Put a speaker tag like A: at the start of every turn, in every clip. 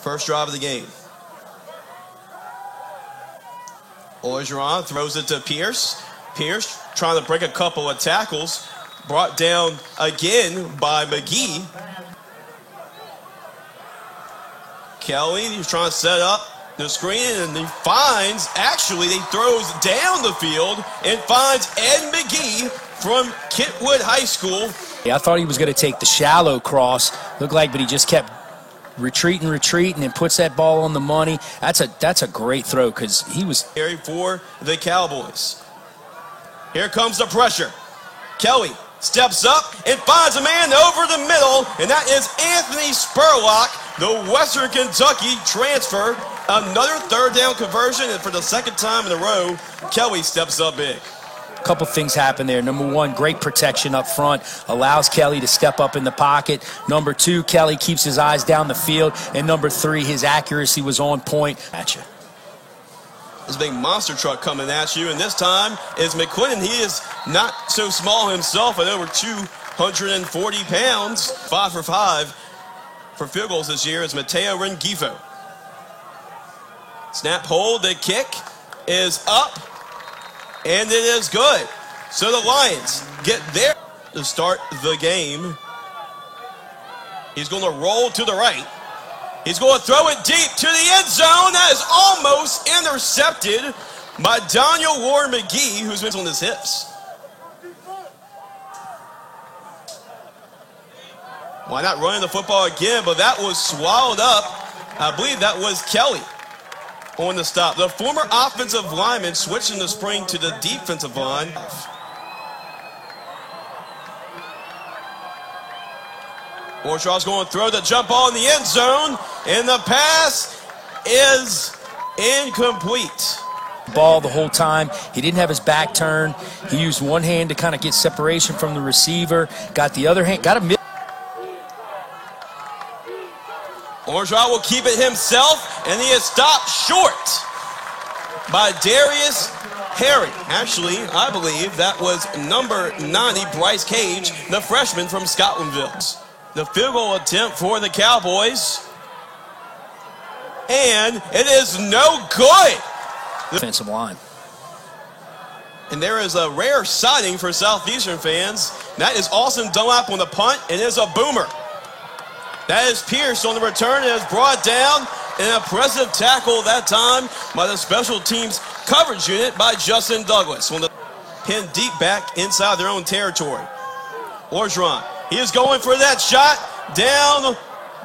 A: First drive of the game. Orgeron throws it to Pierce. Pierce trying to break a couple of tackles. Brought down again by McGee. Kelly, he's trying to set up the screen, and he finds, actually, he throws down the field and finds Ed McGee from Kentwood High School.
B: Yeah, I thought he was going to take the shallow cross, looked like, but he just kept retreating, and puts that ball on the money. That's a great throw because he was
A: carry for the Cowboys. Here comes the pressure. Kelly steps up and finds a man over the middle, and that is Anthony Spurlock, the Western Kentucky transfer. Another third down conversion, and for the second time in a row, Kelly steps up big.
B: A couple things happen there. Number one, great protection up front, allows Kelly to step up in the pocket. Number two, Kelly keeps his eyes down the field. And number three, his accuracy was on point. At you.
A: This big monster truck coming at you, and this time is McQuinnan. He is not so small himself at over 240 pounds. 5 for 5 for field goals this year is Mateo Rengifo. Snap, hold, the kick is up, and it is good. So the Lions get there to start the game. He's going to roll to the right. He's going to throw it deep to the end zone. That is almost intercepted by Daniel Ward McGee, who's been on his hips. Why not running the football again? But that was swallowed up. I believe that was Kelly on the stop. The former offensive lineman switching the spring to the defensive line. Orgeron's going to throw the jump ball in the end zone, and the pass is incomplete.
B: Ball the whole time. He didn't have his back turned. He used one hand to kind of get separation from the receiver. Got the other hand. Got a miss.
A: Orgeron will keep it himself, and he is stopped short by Darius Harry. Actually, I believe that was number 90, Bryce Cage, the freshman from Scotlandville. The field goal attempt for the Cowboys, and it is no good.
B: Defensive line.
A: And there is a rare sighting for Southeastern fans. That is Austin Dunlap on the punt, and it is a boomer. That is Pierce on the return, and is brought down. An impressive tackle that time by the special teams coverage unit by Justin Douglas. On the pin deep back inside their own territory. Orgeron, he is going for that shot down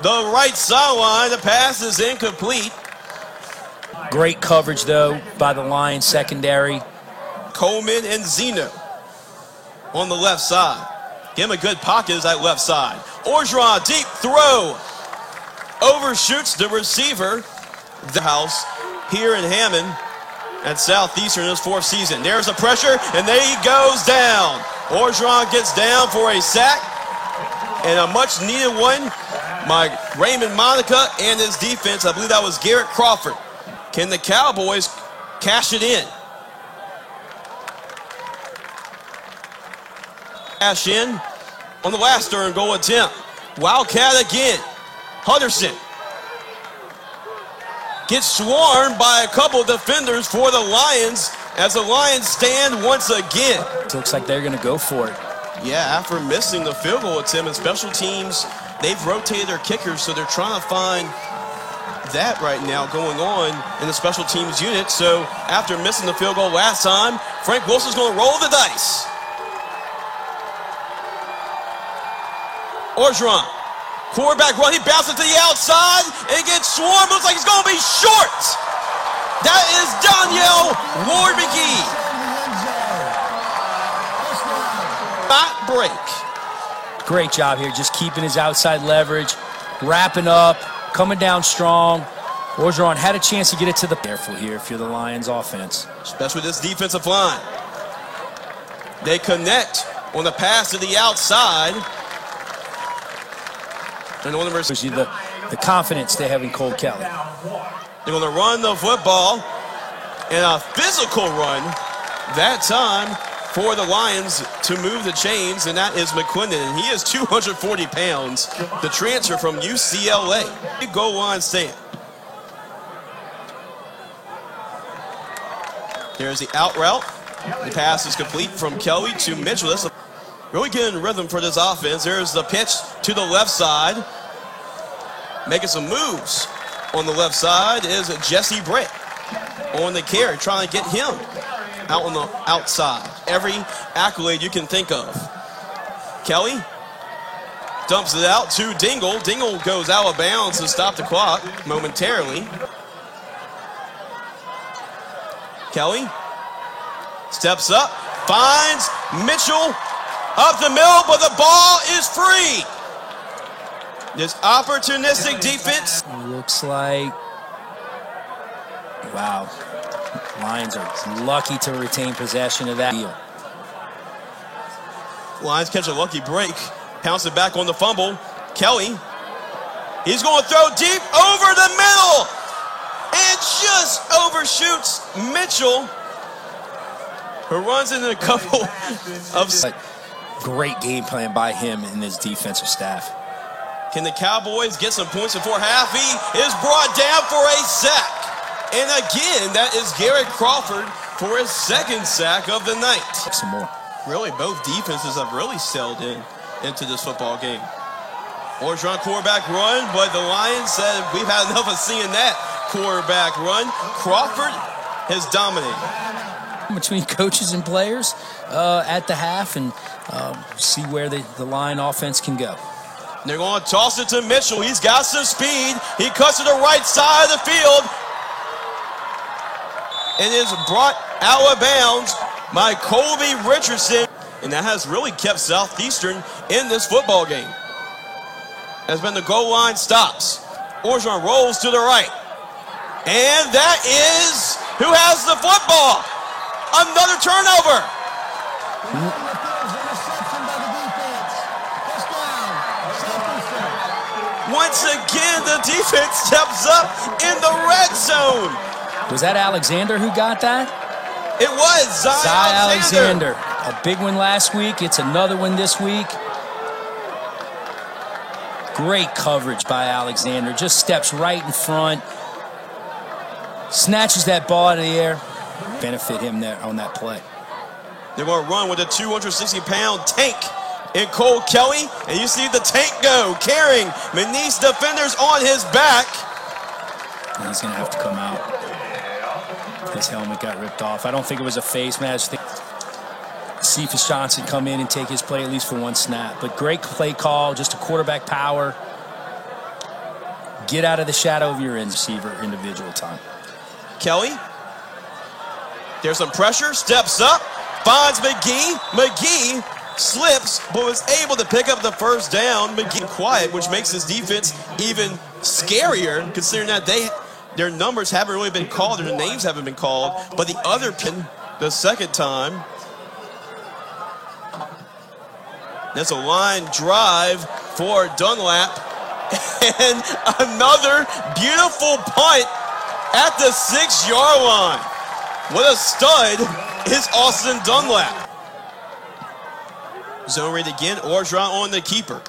A: the right sideline. The pass is incomplete.
B: Great coverage, though, by the Lions secondary.
A: Coleman and Zeno on the left side. Give him a good pocket as that left side. Orgeron, deep throw. Overshoots the receiver. The house here in Hammond at Southeastern in his 4th season. There's the pressure, and there he goes down. Orgeron gets down for a sack, and a much-needed one by Raymond Monica and his defense. I believe that was Garrett Crawford. Can the Cowboys cash it in? Cash in on the last third and goal attempt. Wildcat again. Hutterson gets swarmed by a couple of defenders for the Lions as the Lions stand once again.
B: It looks like they're going to go for it.
A: Yeah, after missing the field goal attempt, and special teams, they've rotated their kickers, so they're trying to find that right now going on in the special teams unit. So after missing the field goal last time, Frank Wilson's going to roll the dice. Orgeron, quarterback run, he bounces to the outside and gets swarmed. Looks like he's going to be short. That is Daniel Ward McGee. Not break.
B: Great job here, just keeping his outside leverage, wrapping up, coming down strong. Orgeron had a chance to get it to the... Careful here if you're the Lions offense.
A: Especially this defensive line. They connect on the pass to the outside. And on
B: the confidence they have in Cole Kelly.
A: They're going to run the football, and a physical run that time for the Lions to move the chains, and that is McQuinnan. And he is 240 pounds, the transfer from UCLA. Goal line stand. There's the out route. The pass is complete from Kelly to Mitchell. That's really getting rhythm for this offense. There's the pitch to the left side. Making some moves on the left side is Jesse Britt on the carry, trying to get him out on the outside. Every accolade you can think of. Kelly dumps it out to Dingle. Dingle goes out of bounds to stop the clock momentarily. Kelly steps up, finds Mitchell up the middle, but the ball is free. This opportunistic defense.
B: Looks like, wow, Lions are lucky to retain possession of that deal.
A: Lions catch a lucky break, pounce it back on the fumble. Kelly, he's going to throw deep over the middle and just overshoots Mitchell, who runs into a couple of...
B: Great game plan by him and his defensive staff.
A: Can the Cowboys get some points before half? He is brought down for a sack. And again, that is Garrett Crawford for his second sack of the night.
B: Some more.
A: Really, both defenses have really sailed into this football game. Orgeron quarterback run, but the Lions said we've had enough of seeing that quarterback run. Crawford has dominated.
B: Between coaches and players at the half, and see where the Lion offense can go.
A: They're going to toss it to Mitchell. He's got some speed. He cuts to the right side of the field and is brought out of bounds by Colby Richardson. And that has really kept Southeastern in this football game. Has been the goal line stops. Orgeron rolls to the right. And that is who has the football. Another turnover. Once again, the defense steps up in the red zone.
B: Was that Alexander who got that?
A: It was Zy Alexander.
B: A big one last week. It's another one this week. Great coverage by Alexander. Just steps right in front. Snatches that ball out of the air. Benefit him there on that play.
A: They're going to run with a 260-pound tank in Cole Kelly, and you see the tank go, carrying McNeese defenders on his back.
B: And he's going to have to come out. His helmet got ripped off. I don't think it was a face match. Cephas Johnson come in and take his play at least for one snap. But great play call, just a quarterback power. Get out of the shadow of your receiver individual time.
A: Kelly, there's some pressure, steps up, finds McGee. McGee slips, but was able to pick up the first down. McGee quiet, which makes his defense even scarier, considering that their numbers haven't really been called, or their names haven't been called. But the other pin, the second time, that's a line drive for Dunlap, and another beautiful punt at the 6-yard line. What a stud is Austin Dunlap. Zone read again, Orgeron on the keeper.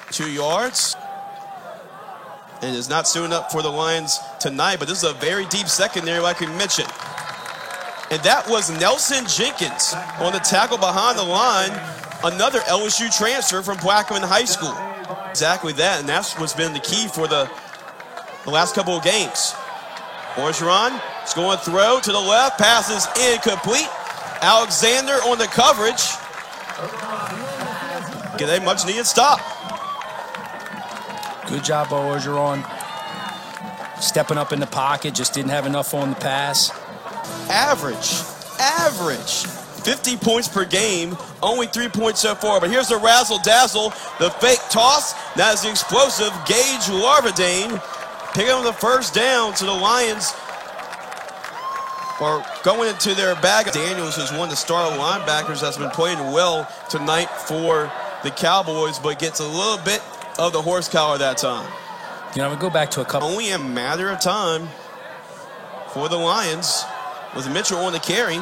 A: 2 yards. And it's not soon up for the Lions tonight, but this is a very deep secondary, like we mentioned. And that was Nelson Jenkins on the tackle behind the line, another LSU transfer from Plaquemine High School. Exactly that, and that's what's been the key for the last couple of games. Orgeron is going to throw to the left, passes incomplete. Alexander on the coverage. Get a much needed stop.
B: Good job by Orgeron. Stepping up in the pocket, just didn't have enough on the pass.
A: Average. 50 points per game, only 3 points so far. But here's the razzle-dazzle, the fake toss. That is the explosive Gage Larvadain. Picking up the first down to the Lions. Or going into their bag. Daniels is one of the star linebackers that's been playing well tonight for the Cowboys, but gets a little bit of the horsepower that time.
B: You know, we go back to a couple.
A: Only a matter of time for the Lions with Mitchell on the carry,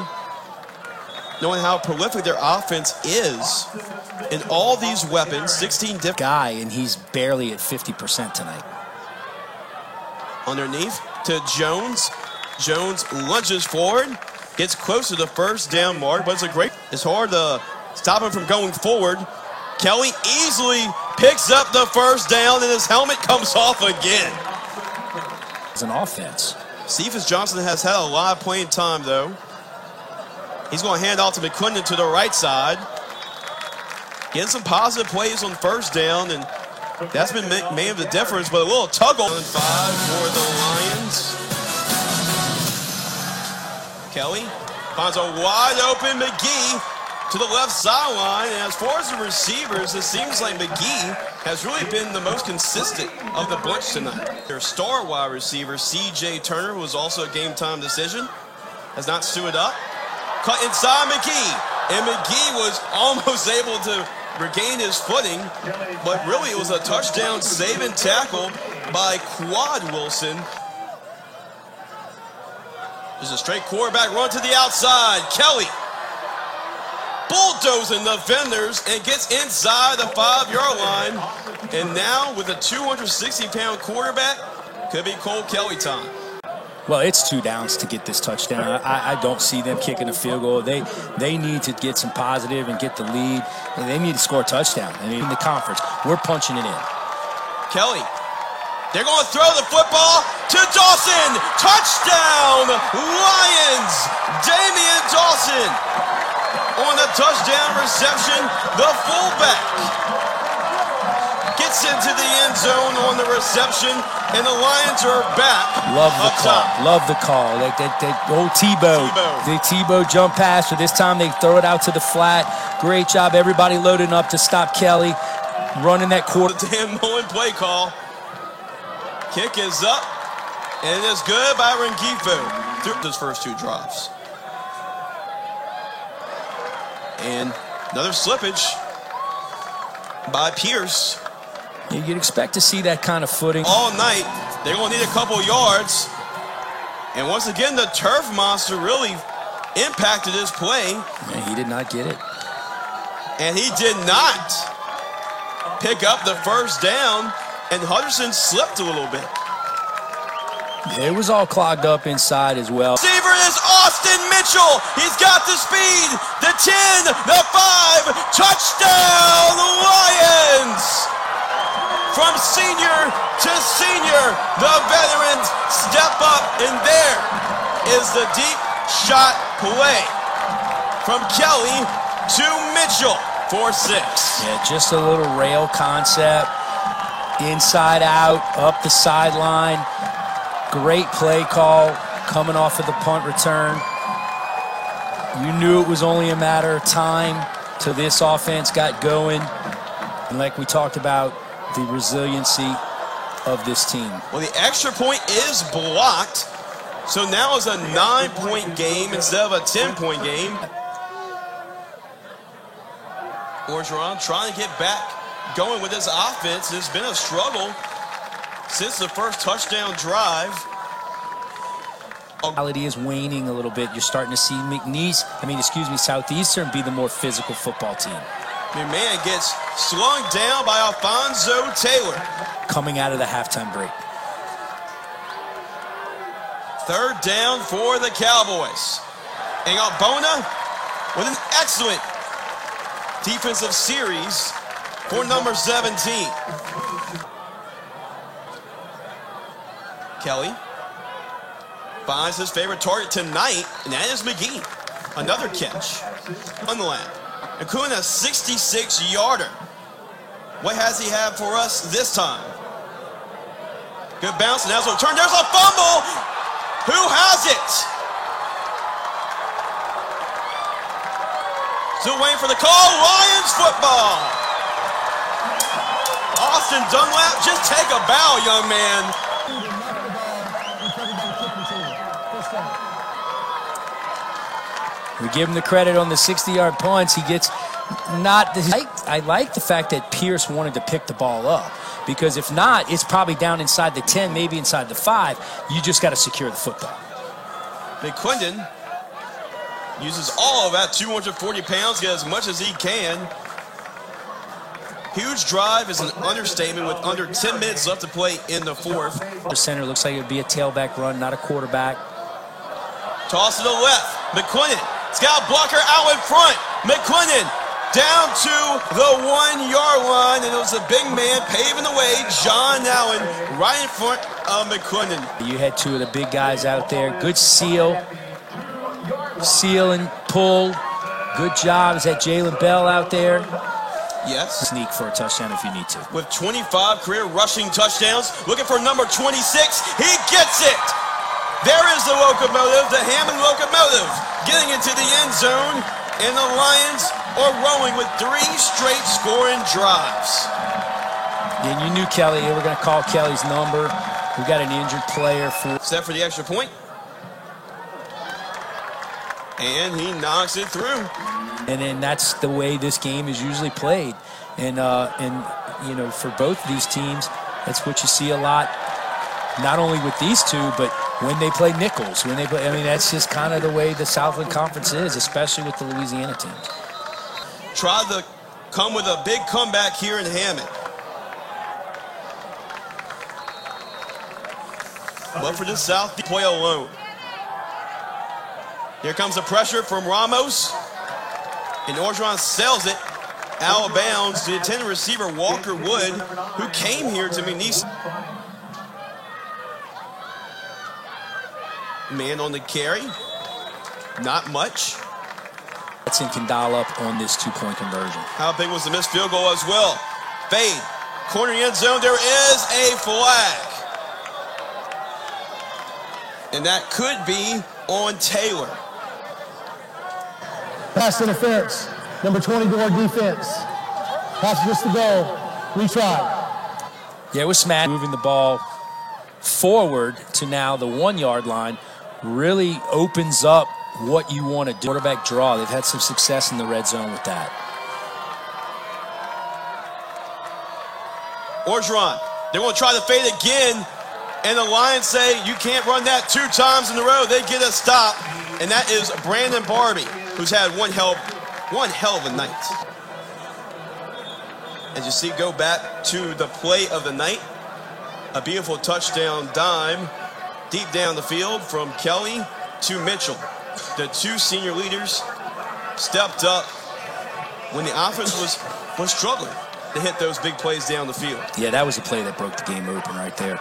A: knowing how prolific their offense is. And all these weapons, 16 different
B: guy, and he's barely at 50% tonight.
A: Underneath to Jones. Jones lunges forward, gets close to the first down mark, but it's hard to stop him from going forward. Kelly easily picks up the first down, and his helmet comes off again.
B: It's an offense.
A: Cephas Johnson has had a lot of playing time, though. He's going to hand off to McClendon to the right side. Getting some positive plays on first down, and that's been made the difference, but a little tuggle. 5 for the Lions. Kelly finds a wide open McGee to the left sideline, and as far as the receivers, it seems like McGee has really been the most consistent of the bunch tonight. Their star wide receiver, C.J. Turner, was also a game-time decision, has not stood up. Cut inside McGee, and McGee was almost able to regain his footing, but really it was a touchdown saving tackle by Quad Wilson. There's a straight quarterback run to the outside. Kelly bulldozing the defenders and gets inside the 5-yard line. And now with a 260-pound quarterback, could be Cole Kelly time.
B: Well, it's 2 downs to get this touchdown. I don't see them kicking a field goal. They need to get some positive and get the lead. And they need to score a touchdown. I mean, in the conference, we're punching it in.
A: Kelly, they're going to throw the football to Dawson. Touchdown, Lions! Damian Dawson on the touchdown reception. The fullback gets into the end zone on the reception, and the Lions are back.
B: Love the call. Top. Love the call. That old Tebow. The Tebow jump pass, but this time they throw it out to the flat. Great job. Everybody loading up to stop Kelly. Running that quarter.
A: The Dan Mullen play call. Kick is up, and it is good by Rengifo through his first 2 drives. And another slippage by Pierce.
B: You'd expect to see that kind of footing.
A: All night, they're going to need a couple yards. And once again, the turf monster really impacted his play.
B: Man, he did not get it.
A: And he did not pick up the first down, and Hutcherson slipped a little bit.
B: It was all clogged up inside as well.
A: Receiver is Austin Mitchell. He's got the speed, the 10, the 5, touchdown Lions! From senior to senior, the veterans step up, and there is the deep shot play from Kelly to Mitchell for 6.
B: Yeah, just a little rail concept, inside out, up the sideline. Great play call coming off of the punt return. You knew it was only a matter of time till this offense got going. And like we talked about, the resiliency of this team.
A: Well, the extra point is blocked, so now it's a 9-point game instead of a 10-point game. Orgeron trying to get back going with this offense. It's been a struggle since the first touchdown drive.
B: Quality is waning a little bit. You're starting to see Southeastern be the more physical football team.
A: McMahon gets slung down by Alfonso Taylor.
B: Coming out of the halftime break.
A: 3rd down for the Cowboys. And Albona with an excellent defensive series for number 17. Kelly finds his favorite target tonight, and that is McGee. Another catch on the line. Including a 66-yarder. What has he had for us this time? Good bounce, and that's a return. There's a fumble. Who has it? Still waiting for the call. Lions football. Austin Dunlap, just take a bow, young man.
B: We give him the credit on the 60-yard punts. He gets not the... I like the fact that Pierce wanted to pick the ball up, because if not, it's probably down inside the 10, maybe inside the 5. You just got to secure the football.
A: McClendon uses all of that 240 pounds, get as much as he can. Huge drive is an understatement with under 10 minutes left to play in the 4th.
B: The center looks like it would be a tailback run, not a quarterback.
A: Toss to the left. McClendon. Scout blocker out in front. McClendon down to the 1-yard line, and it was a big man paving the way, John Allen, right in front of McClendon.
B: You had two of the big guys out there. Good seal and pull. Good job. Is that Jalen Bell out there?
A: Yes.
B: Sneak for a touchdown if you need to.
A: With 25 career rushing touchdowns, looking for number 26. He gets it. There is the locomotive, the Hammond locomotive, getting into the end zone, and the Lions are rolling with 3 straight scoring drives.
B: And you knew Kelly. They were going to call Kelly's number. We got an injured player for.
A: Set for the extra point. And he knocks it through.
B: And then that's the way this game is usually played. And you know, for both of these teams, that's what you see a lot. Not only with these two, but when they play nickels, when they play, I mean, that's just kind of the way the Southland Conference is, especially with the Louisiana teams.
A: Tried to come with a big comeback here in Hammond. But for the South, they play alone. Here comes the pressure from Ramos. And Orgeron sells it out of bounds to the intended receiver, Walker Wood, who came here to McNeese. Man on the carry. Not much.
B: Hudson can dial up on this 2-point conversion.
A: How big was the missed field goal as well? Fade. Corner end zone. There is a flag. And that could be on Taylor.
C: Pass interference. Number 20 guard defense. Pass just to go. Retry.
B: Yeah, it was smash. Moving the ball forward to now the 1-yard line really opens up what you want to do. Quarterback draw. They've had some success in the red zone with that.
A: Orgeron. They want to try to fade again. And the Lions say you can't run that 2 times in a row. They get a stop. And that is Brandon Barbie, who's had one hell of a night. As you see, go back to the play of the night. A beautiful touchdown dime deep down the field from Kelly to Mitchell. The 2 senior leaders stepped up when the offense was struggling to hit those big plays down the field.
B: Yeah, that was a play that broke the game open right there.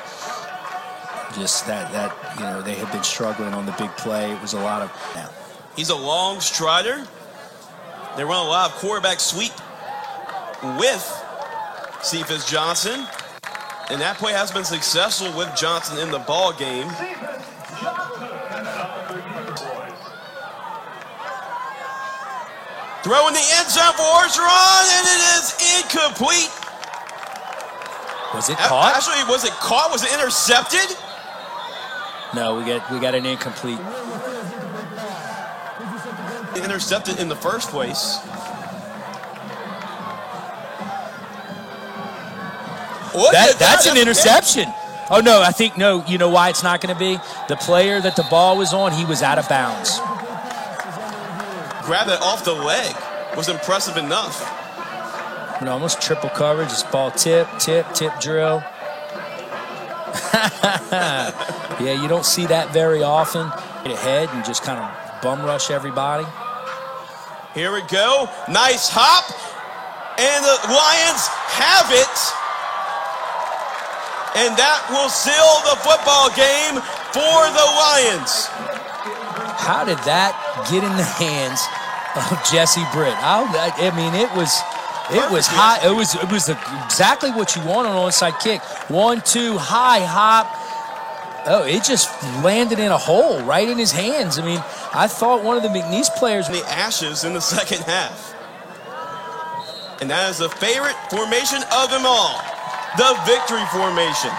B: Just that you know, they had been struggling on the big play. It was a lot of. Yeah.
A: He's a long strider. They run a lot of quarterback sweep with Cephas Johnson. And that play has been successful with Johnson in the ball game. Throwing the end zone for Orgeron, and it is incomplete.
B: Was it caught?
A: Actually, was it caught? Was it intercepted?
B: No, we got an incomplete.
A: Intercepted in the first place.
B: That's an interception. Oh, no, I think, no, you know why it's not going to be? The player that the ball was on, he was out of bounds.
A: Grabbed it off the leg. Was impressive enough.
B: You know, almost triple coverage. This ball tip drill. Yeah, you don't see that very often. Get ahead and just kind of bum rush everybody.
A: Here we go. Nice hop. And the Lions have it. And that will seal the football game for the Lions.
B: How did that get in the hands of Jesse Britt? I mean, it was high. It was exactly what you want on an onside kick. 1-2 high hop. Oh, it just landed in a hole right in his hands. I mean, I thought one of the McNeese players.
A: The Ashes in the second half. And that is the favorite formation of them all. The victory formation.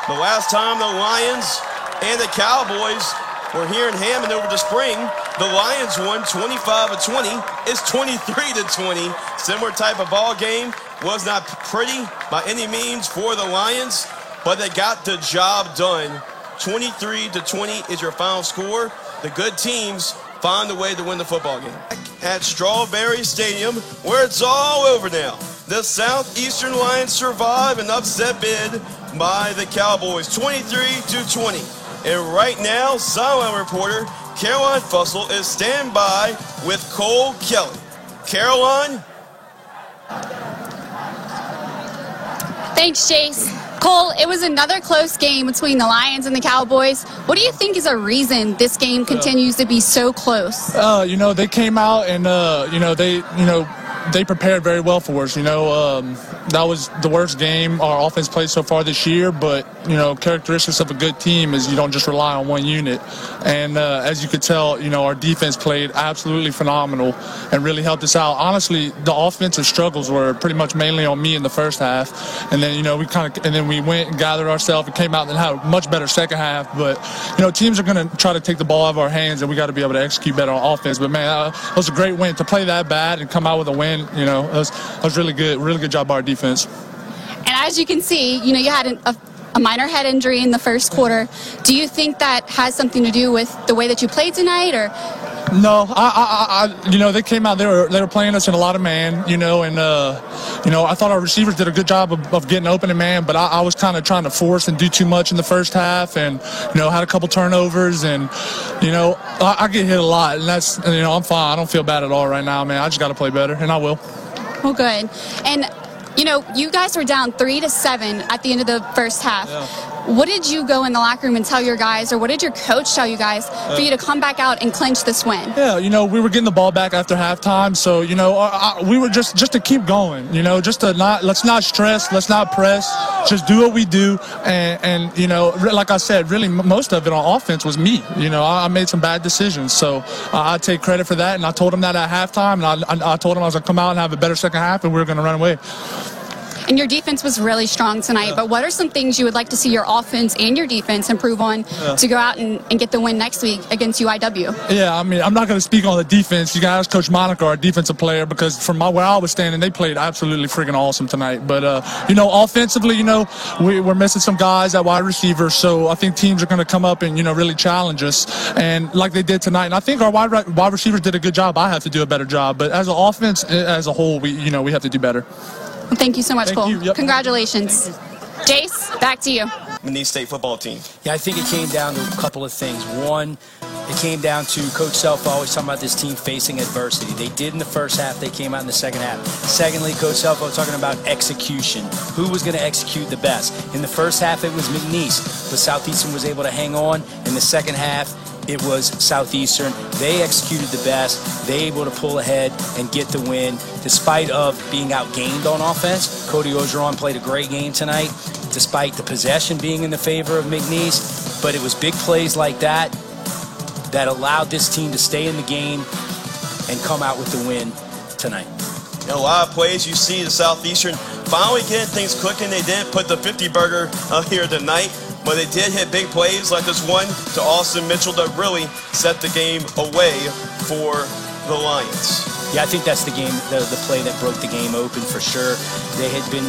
A: The last time the Lions and the Cowboys were here in Hammond over the spring, the Lions won 25-20. It's 23-20. Similar type of ball game. Was not pretty by any means for the Lions, but they got the job done. 23-20 is your final score. The good teams find a way to win the football game. At Strawberry Stadium, where it's all over now. The Southeastern Lions survive an upset bid by the Cowboys, 23-20. And right now, sideline reporter Caroline Fussell is standby with Cole Kelly. Caroline?
D: Thanks, Chase. Cole, it was another close game between the Lions and the Cowboys. What do you think is a reason this game continues to be so close?
E: They came out and, they prepared very well for us. That was the worst game our offense played so far this year, but, characteristics of a good team is you don't just rely on one unit. And as you could tell, our defense played absolutely phenomenal and really helped us out. Honestly, the offensive struggles were pretty much mainly on me in the first half. And then, we went and gathered ourselves and came out and had a much better second half. But, teams are going to try to take the ball out of our hands, and we got to be able to execute better on offense. But, man, it was a great win. To play that bad and come out with a win, it was really good job by our defense.
D: And as you can see, you had a minor head injury in the first quarter. Do you think that has something to do with the way that you played tonight, or?
E: No, they came out. They were playing us in a lot of man, I thought our receivers did a good job of getting open in man, but I was kind of trying to force and do too much in the first half, and had a couple turnovers, and I get hit a lot, and that's I'm fine. I don't feel bad at all right now, man. I just got to play better, and I will.
D: Well, good. And you guys were down 3-7 at the end of the first half.
E: Yeah.
D: What did you go in the locker room and tell your guys, or what did your coach tell you guys for you to come back out and clinch this win?
E: Yeah, we were getting the ball back after halftime, so we were just to keep going. Just to let's not stress, let's not press, just do what we do, and like I said, really most of it on offense was me. I made some bad decisions, so I take credit for that, and I told them that at halftime, and I told them I was gonna come out and have a better second half, and we were gonna run away.
D: And your defense was really strong tonight, but what are some things you would like to see your offense and your defense improve on to go out and get the win next week against UIW?
E: Yeah, I'm not going to speak on the defense. You got to ask Coach Monica, our defensive player, because from where I was standing, they played absolutely freaking awesome tonight. But, offensively, we're missing some guys at wide receiver, so I think teams are going to come up and, really challenge us, and like they did tonight. And I think our wide receivers did a good job. I have to do a better job. But as an offense, as a whole, we have to do better.
D: Well, thank you so much, Cole.
E: Yep.
D: Congratulations. Jace, back to you.
A: McNeese State football team.
B: Yeah, I think it came down to a couple of things. One, it came down to Coach Self always talking about this team facing adversity. They did in the first half. They came out in the second half. Secondly, Coach Self was talking about execution. Who was going to execute the best? In the first half, it was McNeese, but Southeastern was able to hang on. In the second half, it was Southeastern. They executed the best. They able to pull ahead and get the win. Despite of being outgained on offense, Cody Orgeron played a great game tonight, despite the possession being in the favor of McNeese. But it was big plays like that that allowed this team to stay in the game and come out with the win tonight.
A: A lot of plays you see the Southeastern finally getting things cooking. They didn't put the 50 burger here tonight, but they did hit big plays like this one to Austin Mitchell that really set the game away for the Lions.
B: Yeah, I think that's the play that broke the game open for sure. They had been